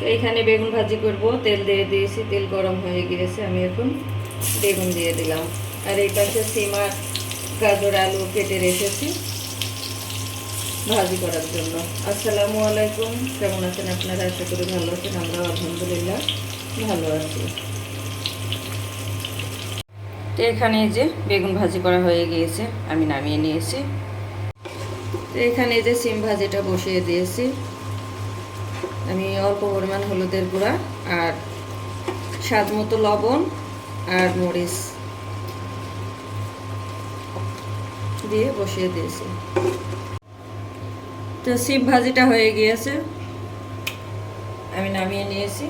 তো এখানে বেগুন ভাজি করব, তেল দিয়ে দিয়েছি, তেল গরম হয়ে গিয়েছে। আমি এখন বেগুন দিয়ে দিলাম। আর এই পাশে সিম আর গাজর আলু কেটে রেখেছি ভাজি করার জন্য। আসসালামু আলাইকুম, কেমন আছেন আপনারা? আশা করি ভালো আছেন। আমরাও আলহামদুলিল্লাহ ভালো আছি। তো এখানে যে বেগুন ভাজি করা হয়ে গিয়েছে, আমি নামিয়ে নিয়েছি। তো এখানে যে সিম ভাজিটা বসিয়ে দিয়েছি। আমি অল্প পরিমাণ হলুদের গুঁড়া আর স্বাদ মতো লবণ আর মরিচ দিয়ে বসিয়ে দিয়েছি। তো সিম ভাজিটা হয়ে গিয়েছে, আমি নামিয়ে নিয়েছি।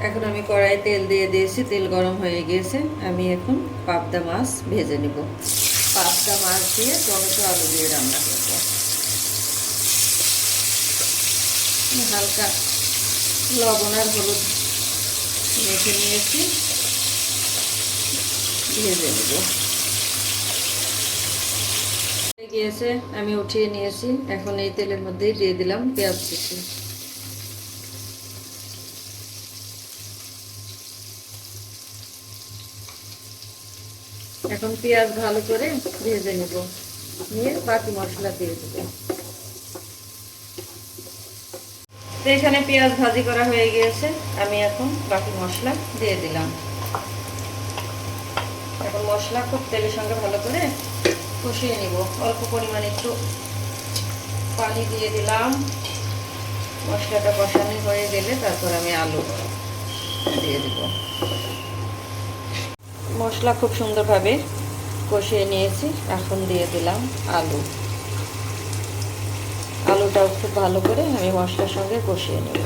এখন আমি কড়াইয়ে তেল দিয়ে দিয়েছি, তেল গরম হয়ে গিয়েছে। আমি এখন পাবদা মাছ ভেজে নিব। পাবদা মাছ দিয়ে টমেটো আলু দিয়ে রান্না করব। হালকা লবণ আর হলুদ মেখে নিয়েছি, ভেজে নেব। গিয়েছে, আমি উঠিয়ে নিয়েছি। এখন এই তেলের মধ্যেই দিয়ে দিলাম পেঁয়াজ কুচি। এখন পেঁয়াজ ভালো করে ভেজে নেব, নিয়ে বাকি মশলা দিয়ে দেব। তো এখানে পেঁয়াজ ভাজি করা হয়ে গিয়েছে, আমি এখন বাকি মশলা দিয়ে দিলাম। এখন মশলা খুব তেলের সঙ্গে ভালো করে কষিয়ে নিব। অল্প পরিমাণে একটু পানি দিয়ে দিলাম। মশলাটা কষানো হয়ে গেলে তারপর আমি আলু দিয়ে দেব। মশলা খুব সুন্দরভাবে কষিয়ে নিয়েছি, এখন দিয়ে দিলাম আলু। আলুটাও খুব ভালো করে আমি মশলার সঙ্গে কষিয়ে নেব,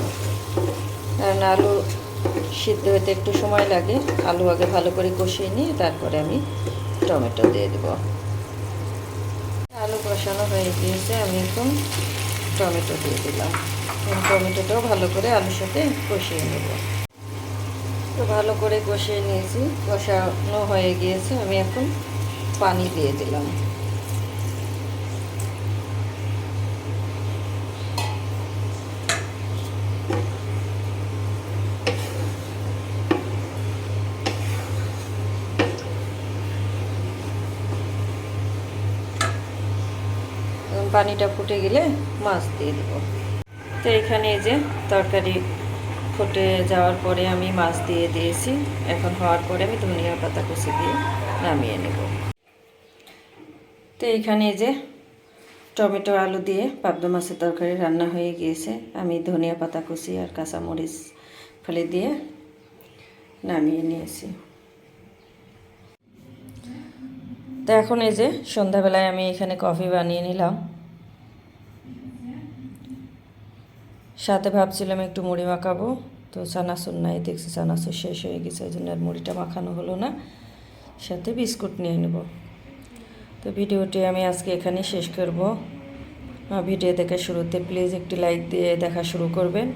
কারণ আলু সিদ্ধ হতে একটু সময় লাগে। আলু আগে ভালো করে কষিয়ে নিয়ে তারপরে আমি টমেটো দিয়ে দেব। আলু কষানো হয়ে গিয়েছে, আমি এখন টমেটো দিয়ে দিলাম। টমেটোটাও ভালো করে আলুর সাথে কষিয়ে নেব। তো ভালো করে কষিয়ে নিয়েছি, কষানো হয়ে গিয়েছে। আমি এখন পানি দিয়ে দিলাম। পানিটা ফুটে গেলে মাছ দিয়ে দেব। তো এখানে এই যে তরকারি ফুটে যাওয়ার পরে আমি মাছ দিয়ে দিয়েছি। এখন হওয়ার পরে আমি ধনিয়া পাতা কুচি দিয়ে নামিয়ে নেব। তো এখানে এই যে টমেটো আলু দিয়ে পাবদা মাছের তরকারি রান্না হয়ে গিয়েছে। আমি ধনিয়া পাতা কুচি আর কাঁচামরিচ ফেলে দিয়ে নামিয়ে নিয়েছি। তো এখন এই যে সন্ধ্যাবেলায় আমি এখানে কফি বানিয়ে নিলাম। সাথে ভাবছিলাম একটু মুড়ি মাখাবো, তো চানাচুর নাই, দেখছি চানাচুর শেষ হয়ে গেছে, ওই জন্য আর মুড়িটা মাখানো হলো না। সাথে বিস্কুট নিয়ে নেব। তো ভিডিওটি আমি আজকে এখানে শেষ করব। ভিডিও দেখার শুরুতে প্লিজ একটি লাইক দিয়ে দেখা শুরু করবেন।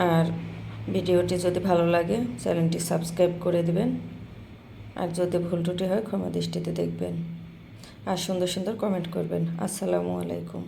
আর ভিডিওটি যদি ভালো লাগে চ্যানেলটি সাবস্ক্রাইব করে দেবেন। আর যদি ভুল ত্রুটি হয় ক্ষমা দৃষ্টিতে দেখবেন। আর সুন্দর সুন্দর কমেন্ট করবেন। আসসালামু আলাইকুম।